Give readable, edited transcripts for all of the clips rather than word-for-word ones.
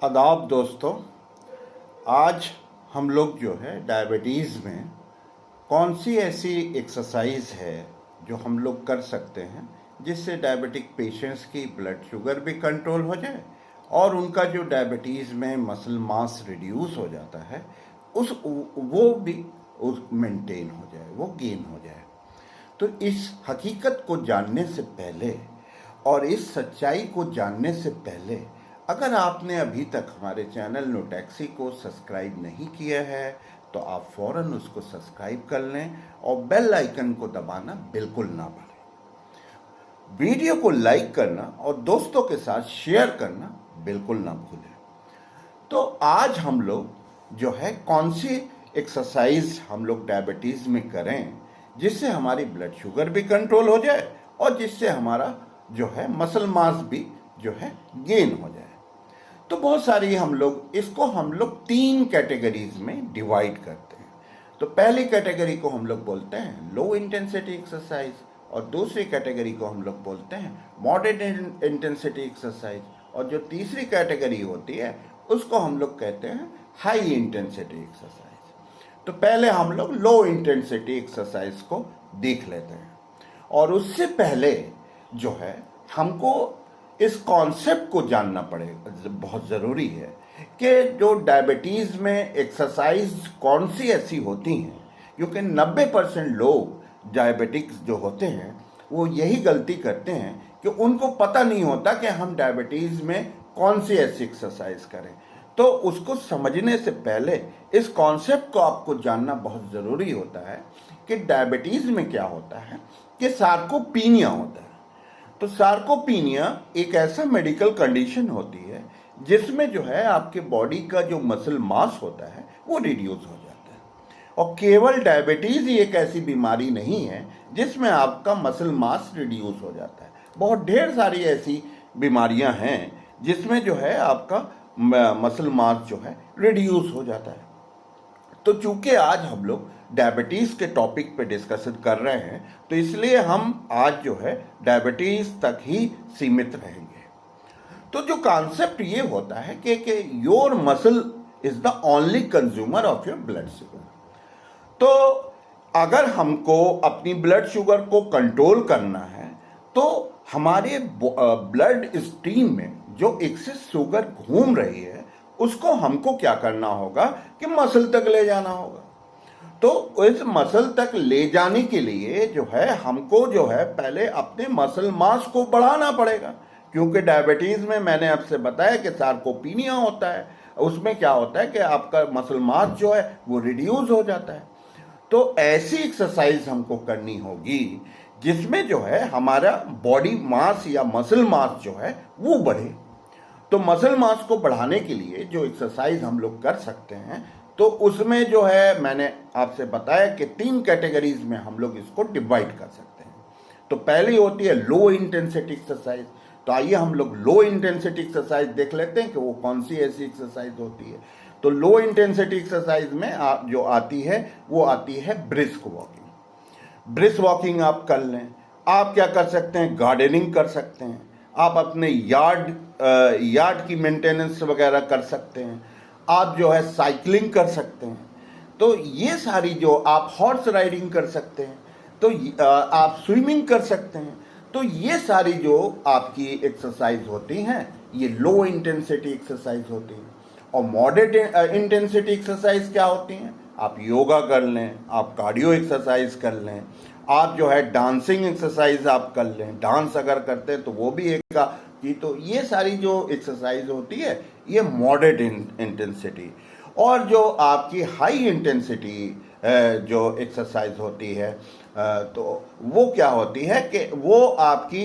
आदाब दोस्तों। आज हम लोग जो है डायबिटीज़ में कौन सी ऐसी एक्सरसाइज है जो हम लोग कर सकते हैं जिससे डायबिटिक पेशेंट्स की ब्लड शुगर भी कंट्रोल हो जाए और उनका जो डायबिटीज़ में मसल मास रिड्यूस हो जाता है वो भी उस मेंटेन हो जाए, वो गेन हो जाए। तो इस हकीकत को जानने से पहले और इस सच्चाई को जानने से पहले अगर आपने अभी तक हमारे चैनल नोटैक्सी को सब्सक्राइब नहीं किया है तो आप फ़ौरन उसको सब्सक्राइब कर लें और बेल आइकन को दबाना बिल्कुल ना भूलें। वीडियो को लाइक करना और दोस्तों के साथ शेयर करना बिल्कुल ना भूलें। तो आज हम लोग जो है कौन सी एक्सरसाइज हम लोग डायबिटीज़ में करें जिससे हमारी ब्लड शुगर भी कंट्रोल हो जाए और जिससे हमारा जो है मसल मास भी जो है गेन हो जाए। तो बहुत सारी हम लोग 3 कैटेगरीज में डिवाइड करते हैं। तो पहली कैटेगरी को हम लोग बोलते हैं लो इंटेंसिटी एक्सरसाइज और दूसरी कैटेगरी को हम लोग बोलते हैं मॉडरेट इंटेंसिटी एक्सरसाइज और जो तीसरी कैटेगरी होती है उसको हम लोग कहते हैं हाई इंटेंसिटी एक्सरसाइज। तो पहले हम लोग लो इंटेंसिटी एक्सरसाइज को देख लेते हैं और उससे पहले जो है हमको इस कॉन्सेप्ट को जानना पड़ेगा, बहुत ज़रूरी है कि जो डायबिटीज़ में एक्सरसाइज कौन सी ऐसी होती हैं, क्योंकि 90% लोग डायबिटिक्स जो होते हैं वो यही गलती करते हैं कि उनको पता नहीं होता कि हम डायबिटीज़ में कौन सी ऐसी एक्सरसाइज करें। तो उसको समझने से पहले इस कॉन्सेप्ट को आपको जानना बहुत ज़रूरी होता है कि डायबिटीज़ में क्या होता है कि सार्कोपीनिया होता है। तो सार्कोपीनिया एक ऐसा मेडिकल कंडीशन होती है जिसमें जो है आपके बॉडी का जो मसल मास होता है वो रिड्यूस हो जाता है। और केवल डायबिटीज़ ही एक ऐसी बीमारी नहीं है जिसमें आपका मसल मास रिड्यूस हो जाता है। बहुत ढेर सारी ऐसी बीमारियां हैं जिसमें जो है आपका मसल मास जो है रिड्यूस हो जाता है। तो चूंकि आज हम लोग डायबिटीज़ के टॉपिक पे डिस्कशन कर रहे हैं तो इसलिए हम आज जो है डायबिटीज़ तक ही सीमित रहेंगे। तो जो कॉन्सेप्ट ये होता है कि your muscle is the only consumer of your blood sugar. तो अगर हमको अपनी ब्लड शुगर को कंट्रोल करना है तो हमारे ब्लड स्ट्रीम में जो एक्सेस शुगर घूम रही है उसको हमको क्या करना होगा कि मसल तक ले जाना होगा। तो इस मसल तक ले जाने के लिए जो है हमको जो है पहले अपने मसल मास को बढ़ाना पड़ेगा, क्योंकि डायबिटीज़ में मैंने आपसे बताया कि सार्कोपीनिया होता है, उसमें क्या होता है कि आपका मसल मास जो है वो रिड्यूस हो जाता है। तो ऐसी एक्सरसाइज हमको करनी होगी जिसमें जो है हमारा बॉडी मास या मसल मास जो है वो बढ़े। तो मसल मास को बढ़ाने के लिए जो एक्सरसाइज हम लोग कर सकते हैं तो उसमें जो है मैंने आपसे बताया कि 3 कैटेगरीज में हम लोग इसको डिवाइड कर सकते हैं। तो पहली होती है लो इंटेंसिटी एक्सरसाइज। तो आइए हम लोग लो इंटेंसिटी एक्सरसाइज देख लेते हैं कि वो कौन सी ऐसी एक्सरसाइज होती है। तो लो इंटेंसिटी एक्सरसाइज में जो आती है वो आती है ब्रिस्क वॉकिंग। ब्रिस्क वॉकिंग आप कर लें। आप क्या कर सकते हैं, गार्डनिंग कर सकते हैं, आप अपने यार्ड की मेंटेनेंस वगैरह कर सकते हैं, आप जो है साइकिलिंग कर सकते हैं। तो ये सारी जो आप हॉर्स राइडिंग कर सकते हैं, तो आप स्विमिंग कर सकते हैं। तो ये सारी जो आपकी एक्सरसाइज होती हैं ये लो इंटेंसिटी एक्सरसाइज होती हैं। और मॉडरेट इंटेंसिटी एक्सरसाइज क्या होती हैं, आप योगा कर लें, आप कार्डियो एक्सरसाइज कर लें, आप जो है डांसिंग एक्सरसाइज आप कर लें, डांस अगर करते हैं तो वो भी एक की। तो ये सारी जो एक्सरसाइज होती है ये मॉडरेट इंटेंसिटी। और जो आपकी हाई इंटेंसिटी जो एक्सरसाइज होती है तो वो क्या होती है कि वो आपकी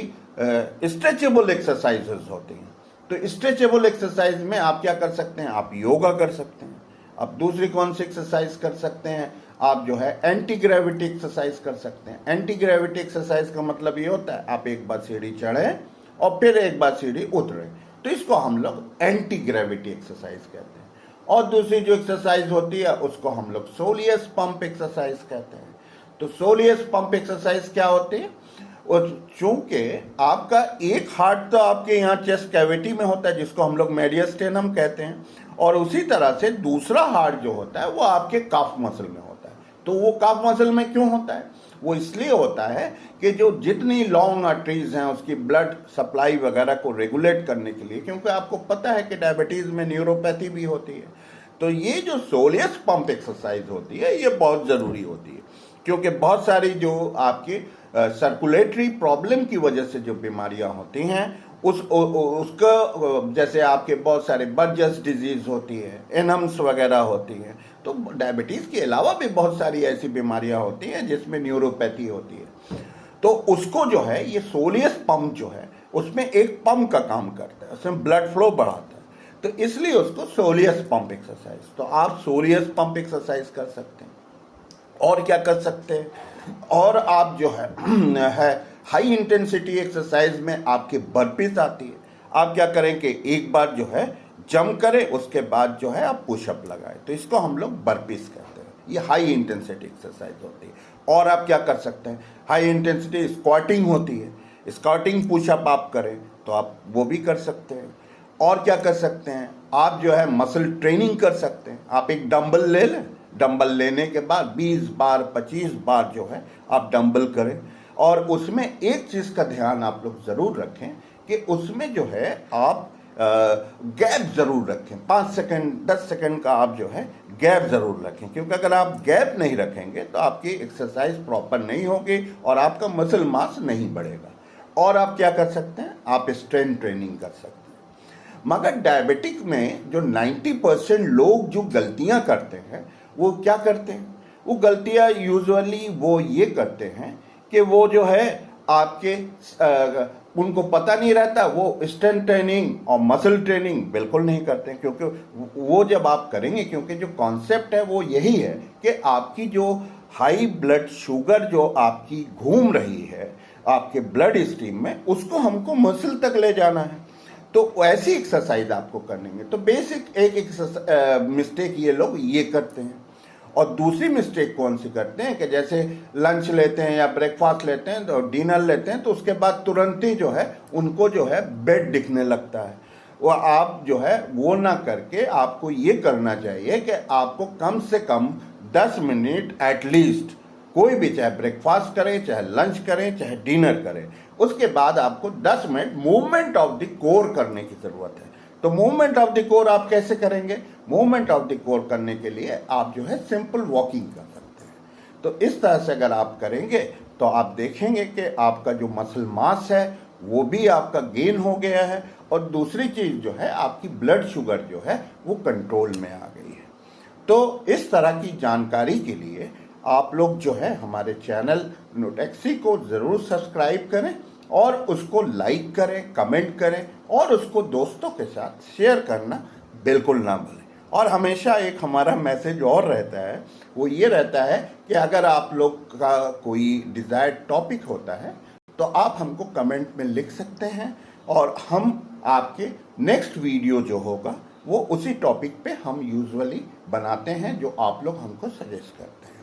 स्ट्रेचेबल एक्सरसाइजेज होती हैं। तो स्ट्रेचेबल एक्सरसाइज में आप क्या कर सकते हैं, आप योगा कर सकते हैं। आप दूसरी कौन सी एक्सरसाइज कर सकते हैं, आप जो है एंटी ग्रेविटी एक्सरसाइज कर सकते हैं। एंटी ग्रेविटी एक्सरसाइज का मतलब ये होता है आप एक बार सीढ़ी चढ़े और फिर एक बार सीढ़ी उतरे, तो इसको हम लोग एंटी ग्रेविटी एक्सरसाइज कहते हैं। और दूसरी जो एक्सरसाइज होती है उसको हम लोग सोलियस पंप एक्सरसाइज कहते हैं। तो सोलियस पंप एक्सरसाइज क्या होती है, और चूंकि आपका एक हार्ट तो आपके यहाँ चेस्ट कैविटी में होता है जिसको हम लोग मेडियस्टेनम कहते हैं, और उसी तरह से दूसरा हार्ट जो होता है वो आपके काफ मसल में होता है। तो वो काफ मसल में क्यों होता है? वो इसलिए होता है कि जो जितनी लॉन्ग आर्टरीज हैं उसकी ब्लड सप्लाई वगैरह को रेगुलेट करने के लिए, क्योंकि आपको पता है कि डायबिटीज़ में न्यूरोपैथी भी होती है, तो ये जो सोलियस पंप एक्सरसाइज होती है ये बहुत ज़रूरी होती है, क्योंकि बहुत सारी जो आपकी सर्कुलेटरी प्रॉब्लम की वजह से जो बीमारियां होती हैं उसका, जैसे आपके बहुत सारे बर्जस डिजीज होती है, एनम्स वगैरह होती हैं, तो डायबिटीज़ के अलावा भी बहुत सारी ऐसी बीमारियां होती हैं जिसमें न्यूरोपैथी होती है। तो उसको जो है ये सोलियस पंप जो है उसमें एक पंप का काम करता है, उसमें ब्लड फ्लो बढ़ाता है, तो इसलिए उसको सोलियस पंप एक्सरसाइज। तो आप सोलियस पंप एक्सरसाइज कर सकते हैं। और क्या कर सकते हैं? और आप जो है हाई इंटेंसिटी एक्सरसाइज में आपके बर्पीज आती है। आप क्या करें कि एक बार जो है जंप करें, उसके बाद जो है आप पुशअप लगाएं, तो इसको हम लोग बर्पीज कहते हैं। ये हाई इंटेंसिटी एक्सरसाइज होती है। और आप क्या कर सकते हैं? हाई इंटेंसिटी स्क्वाटिंग होती है, स्क्वाटिंग पुशअप आप करें तो आप वो भी कर सकते हैं। और क्या कर सकते हैं? आप जो है मसल ट्रेनिंग कर सकते हैं। आप एक डंबल ले लें, डंबल लेने के बाद 20 बार 25 बार जो है आप डंबल करें, और उसमें एक चीज़ का ध्यान आप लोग ज़रूर रखें कि उसमें जो है आप गैप ज़रूर रखें। 5 सेकंड 10 सेकंड का आप जो है गैप ज़रूर रखें, क्योंकि अगर आप गैप नहीं रखेंगे तो आपकी एक्सरसाइज प्रॉपर नहीं होगी और आपका मसल मास नहीं बढ़ेगा। और आप क्या कर सकते हैं? आप स्ट्रेंथ ट्रेनिंग कर सकते हैं। मगर डायबिटिक में जो 90% लोग जो गलतियां करते हैं वो क्या करते हैं? वो गलतियां यूजुअली वो ये करते हैं कि वो जो है आपके उनको पता नहीं रहता, वो स्ट्रेंथ ट्रेनिंग और मसल ट्रेनिंग बिल्कुल नहीं करते हैं। क्योंकि वो जब आप करेंगे, क्योंकि जो कॉन्सेप्ट है वो यही है कि आपकी जो हाई ब्लड शुगर जो आपकी घूम रही है आपके ब्लड स्ट्रीम में, उसको हमको मसल तक ले जाना है। तो ऐसी एक्सरसाइज आपको करनी है। तो बेसिक एक मिस्टेक ये लोग ये करते हैं। और दूसरी मिस्टेक कौन सी करते हैं कि जैसे लंच लेते हैं या ब्रेकफास्ट लेते हैं तो डिनर लेते हैं, तो उसके बाद तुरंत ही जो है उनको जो है बेड दिखने लगता है। वो आप जो है वो ना करके आपको ये करना चाहिए कि आपको कम से कम 10 मिनट एटलीस्ट, कोई भी चाहे ब्रेकफास्ट करें, चाहे लंच करें, चाहे डिनर करें, उसके बाद आपको 10 minute movement of the core करने की ज़रूरत है। तो मूवमेंट ऑफ द कोर आप कैसे करेंगे? मूवमेंट ऑफ द कोर करने के लिए आप जो है सिंपल वॉकिंग कर सकते हैं। तो इस तरह से अगर आप करेंगे तो आप देखेंगे कि आपका जो मसल मास है वो भी आपका गेन हो गया है, और दूसरी चीज़ जो है आपकी ब्लड शुगर जो है वो कंट्रोल में आ गई है। तो इस तरह की जानकारी के लिए आप लोग जो है हमारे चैनल नोटैक्सी को ज़रूर सब्सक्राइब करें और उसको लाइक करें, कमेंट करें, और उसको दोस्तों के साथ शेयर करना बिल्कुल ना भूलें। और हमेशा एक हमारा मैसेज और रहता है, वो ये रहता है कि अगर आप लोग का कोई डिज़ायर्ड टॉपिक होता है तो आप हमको कमेंट में लिख सकते हैं, और हम आपके नेक्स्ट वीडियो जो होगा वो उसी टॉपिक पे हम यूजुअली बनाते हैं जो आप लोग हमको सजेस्ट करते हैं।